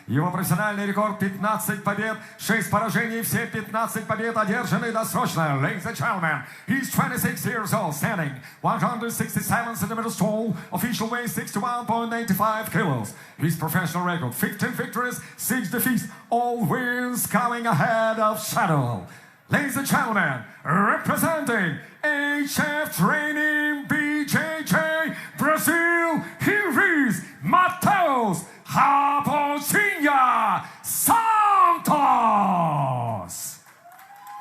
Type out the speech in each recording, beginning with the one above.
Его профессиональный рекорд 15 побед, 6 поражений, все 15 побед одержаны досрочно. Ladies and gentlemen, he's 26 years old, standing 167 centimeters tall, official weight 61.85 kilos. His professional record 15 victories, 6 defeats, all wins coming ahead of Shadow. Ladies and gentlemen, representing HF Training BJJ Brazil, here is Mateus Raposinha Santos.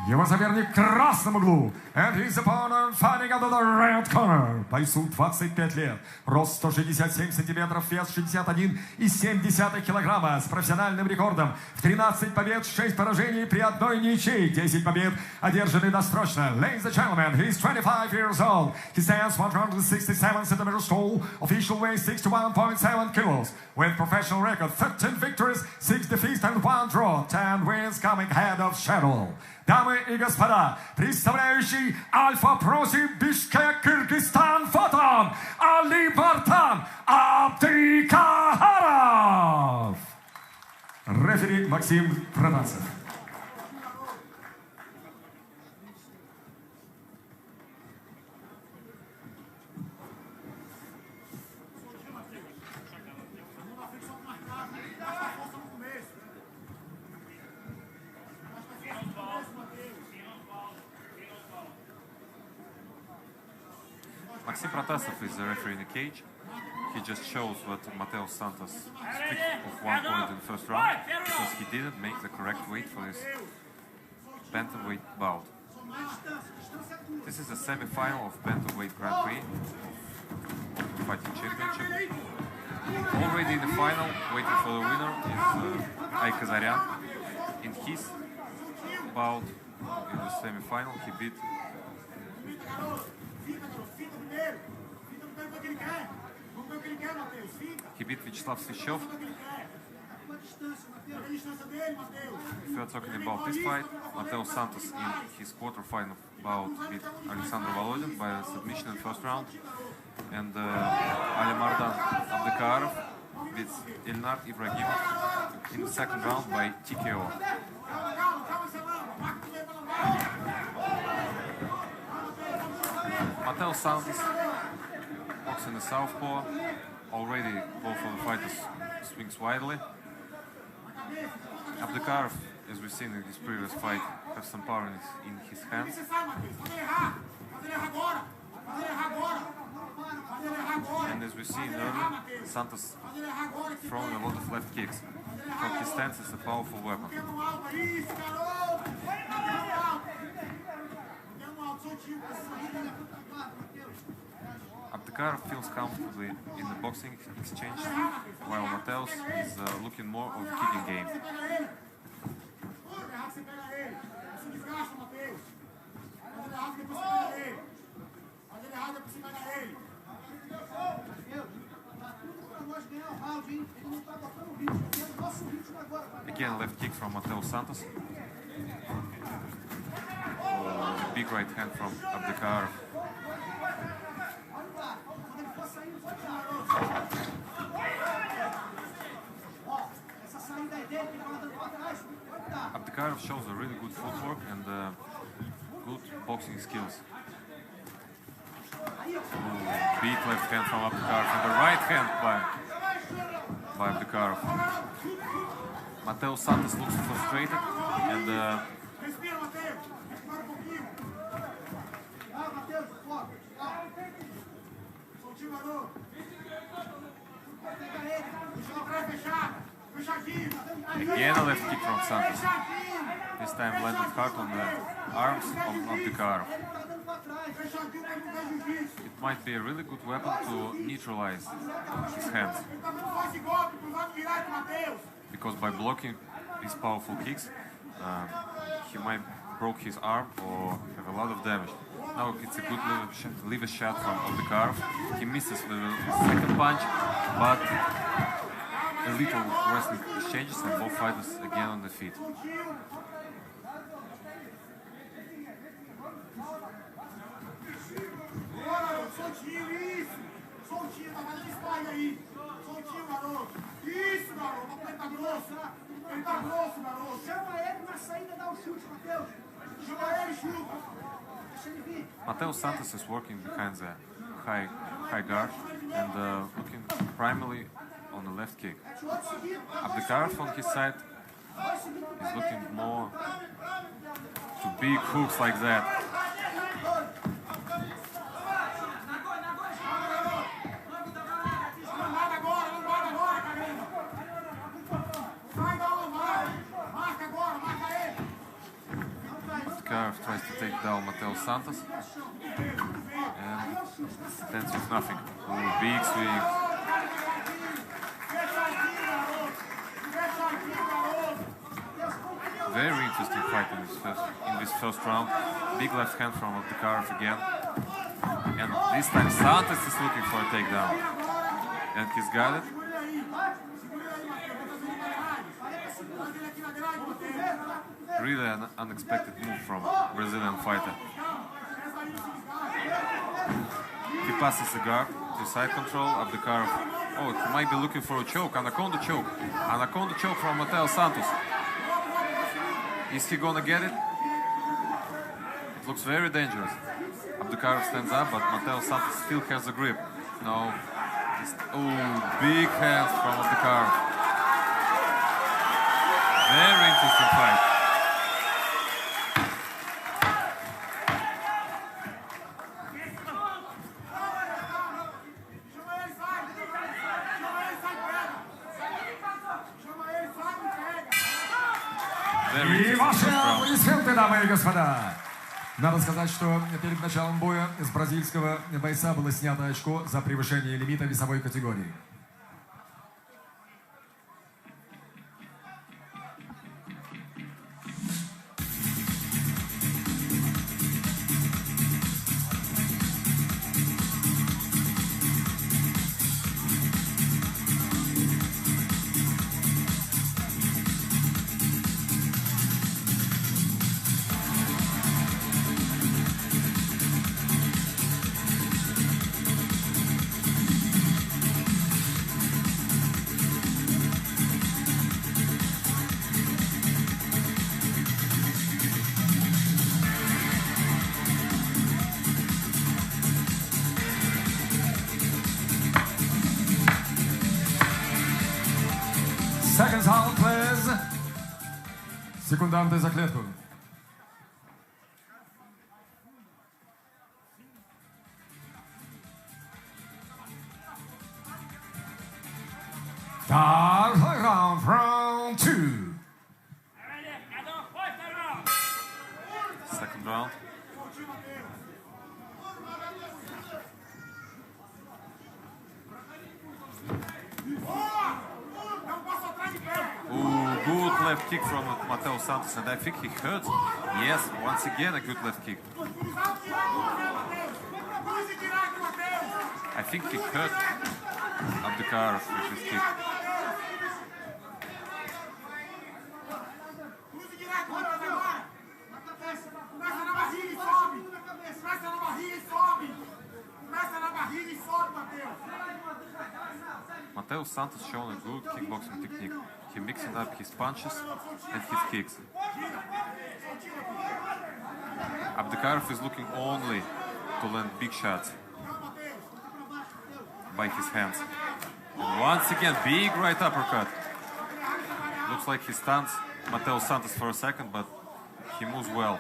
Его соперник в красном углу. And his opponent fighting out of the red corner. Бойцу 25 лет. Рост 167 сантиметров, вес 61,7 килограмма. С профессиональным рекордом в 13 побед, 6 поражений при одной ничьей. 10 побед одержаны досрочно. Ladies and gentlemen, he's 25 years old. He stands 167 centimeters tall. Official weight 61.7 kilos. With professional record 13 victories, 6 defeats and 1 draw. 10 wins coming ahead of Shadow. Дамы и господа, представляющий Альфа-Проси Бишкек, Кыргызстан, фотон Алибартан Абдикахаров. Рефери Максим Протасов. Maxim Protasov is the referee in the cage. He just shows what Mateus Santos stripped of 1 point in the first round because he didn't make the correct weight for this bantamweight bout. This is the semi-final of bantamweight Grand Prix of the Fighting Championship. Already in the final, waiting for the winner is Aykazaryan. In his bout in the semi-final, he beat Vyacheslav Slichov. If we are talking about this fight, Mateus Santos in his quarterfinal bout beat Alexander Volodin by submission in the first round, and Alimardan Abdukarov beats Elnar Ibragimov in the second round by TKO. Mateus Santos walks in the southpaw. Already both of the fighters swings widely. Abdukarov, as we've seen in his previous fight, has some power in his hands. And as we've seen earlier, Santos throwing a lot of left kicks. From his stance, it's a powerful weapon. Abdukarov feels comfortably in the boxing exchange, while Mateus is looking more of a kicking game. Again, left kick from Mateus Santos. Big right hand from Abdukarov. Abdukarov shows a really good footwork and good boxing skills. Big left hand from Abdukarov and the right hand by Abdukarov. Mateus Santos looks frustrated and again a left kick from Santos. This time landed hard on the arms of Abdukarov. It might be a really good weapon to neutralize his hands. Because by blocking these powerful kicks, he might break his arm or have a lot of damage. Now it's a good liver shot from Abdukarov. He misses with the second punch, but a little wrestling exchanges and both fighters again on the feet. Soltinho, tá fazendo sparring aí. Soltinho, garoto. Isso, garoto. Aperta grosso. Mateus Santos is working behind the high guard and looking primarily on the left kick. Abdukarov on his side is looking more to big hooks like that. Abdukarov tries to take down Mateus Santos and ends with nothing. Ooh, big swings. Very interesting fight in this first round. Big left hand from Abdukarov again. And this time Santos is looking for a takedown. And he's got it. Really an unexpected move from Brazilian fighter. He passes the guard to side control. Abdukarov, oh, he might be looking for a choke. Anaconda choke. Anaconda choke from Mateus Santos. Is he gonna get it? It looks very dangerous. Abdukarov stands up, but Mateus Santos still has the grip. No. Oh, big hands from Abdukarov. Very interesting fight. И ваши аплодисменты, дамы и господа. Надо сказать, что перед началом боя с бразильского бойца было снято очко за превышение лимита весовой категории. Seconds out, please. Секунданты за клетку. Round two. Second round. Ooh, good left kick from Mateus Santos, and I think he hurt. Yes, once again a good left kick. I think he hurt Abdukarov with his kick. Mateus Santos shown a good kickboxing technique. He mixing up his punches and his kicks. Abdukarov is looking only to land big shots by his hands. And once again, big right uppercut. Looks like he stuns Mateus Santos for a second, but he moves well.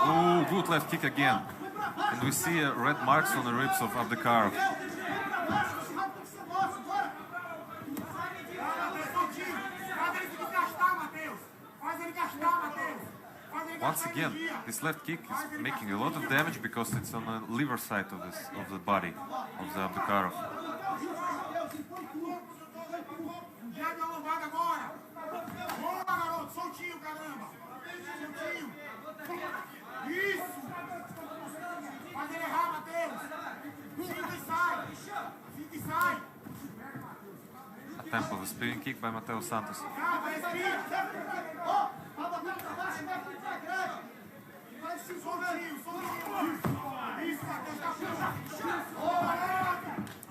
Oh, good left kick again. And we see red marks on the ribs of Abdukarov. Once again, this left kick is making a lot of damage because it's on the liver side of the body of the Abdukarov. attempt of a spinning kick by Mateus Santos.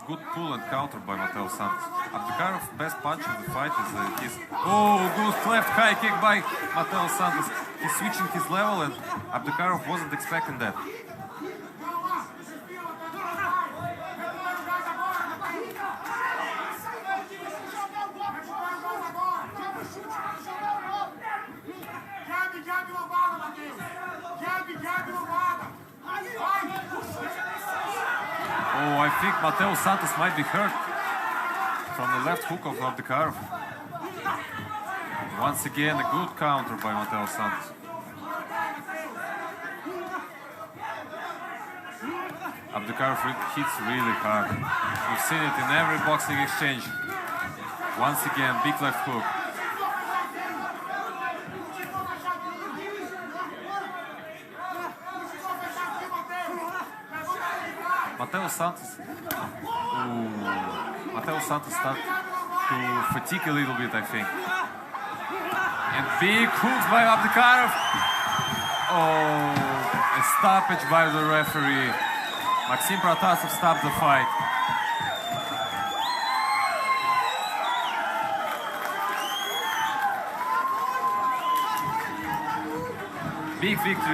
Good pull and counter by Mateus Santos. Abdukarov's best punch of the fight is his... Oh, good left high kick by Mateus Santos. He's switching his level and Abdukarov wasn't expecting that. Oh, I think Mateus Santos might be hurt from the left hook of Abdukarov. Once again, a good counter by Mateus Santos. Abdukarov hits really hard. We've seen it in every boxing exchange. Once again, big left hook. Mateus Santos started to fatigue a little bit, I think. And big hooks by Abdukarov. Oh, a stoppage by the referee. Maxim Protasov stopped the fight. Big victory.